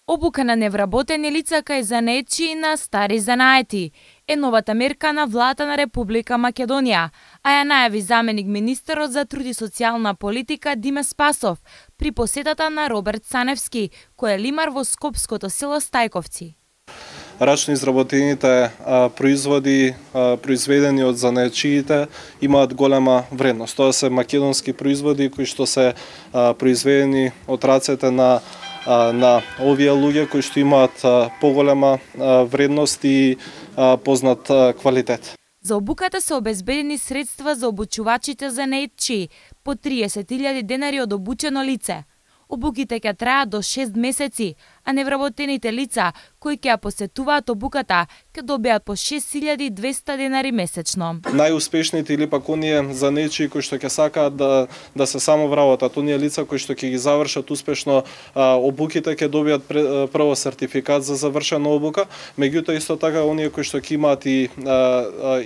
Обука на невработени лица кај занаетчии на стари занаети е новата мерка на владата на Република Македонија, а ја најави заменик министерот за труд и социјална политика Диме Спасов при посетата на Роберт Саневски, кој е лимар во скопското село Стајковци. Рачно изработените производи произведени од занаетчиите имаат голема вредност. Тоа се македонски производи кои што се произведени од рацете на овие луѓе кои што имаат поголема вредност и познат квалитет. За обуката се обезбедени средства за обучувачите занаетчии по 30.000 денари од обучено лице. Обуките ќе траат до 6 месеци, а невработените лица кои ќе ја посетуваат обуката ќе добијат по 6.200 денари месечно. Најуспешните или пак оние занаетчии кои што ќе сакаат да се самовработат, оние лица кои што ќе ги завршат успешно обуките ќе добијат прво сертификат за завршена обука, меѓутоа исто така оние кои што ќе имаат и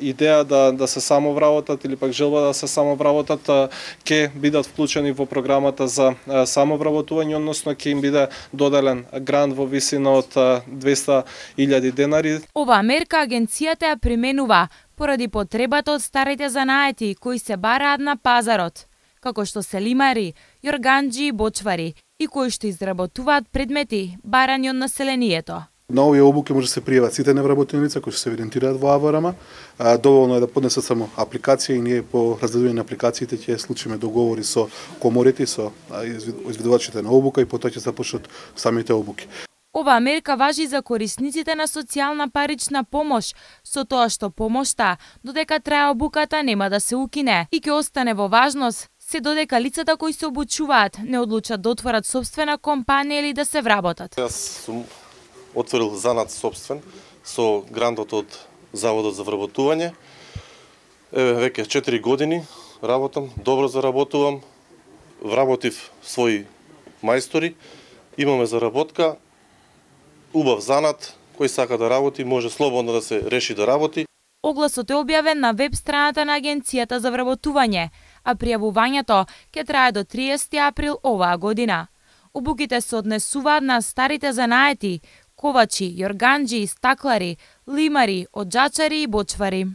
идеја да се самовработат или пак желба да се самовработат ќе бидат вклучени во програмата за самовработување, односно ќе им биде доделен грант во висина од 200.000 денари. Оваа мерка агенцијата ја применува поради потребата од старите занаети кои се бараат на пазарот, како што се лимари, јорганџи и бочвари, и кои што изработуваат предмети барани од населението. На овие обуки може да се пријават сите невработени лица кои се евидентираат во АВРМ. Доволно е да поднесат само апликација и ние по раздадување на апликациите ќе случиме договори со коморите, со изведувачите на обука и потоа ќе започнат самите обуки. Оваа мерка важи за корисниците на социјална парична помош, со тоа што помошта, додека трае обуката, нема да се укине и ќе остане во важност се додека лицата кои се обучуваат не одлучат да отворат собствена компанија или да се вработат. Јас сум отворил занат собствен со грантот од Заводот за вработување. Веќе 4 години работам, добро заработувам, вработив своји мајстори, имаме заработка, убав занат, кој сака да работи може слободно да се реши да работи. Огласот е објавен на веб страната на Агенцијата за вработување, а пријавувањето ќе трае до 30 април оваа година. Обуките се однесуваат на старите занаети, ковачи, јорганџи, стаклари, лимари, оджачари и бочвари.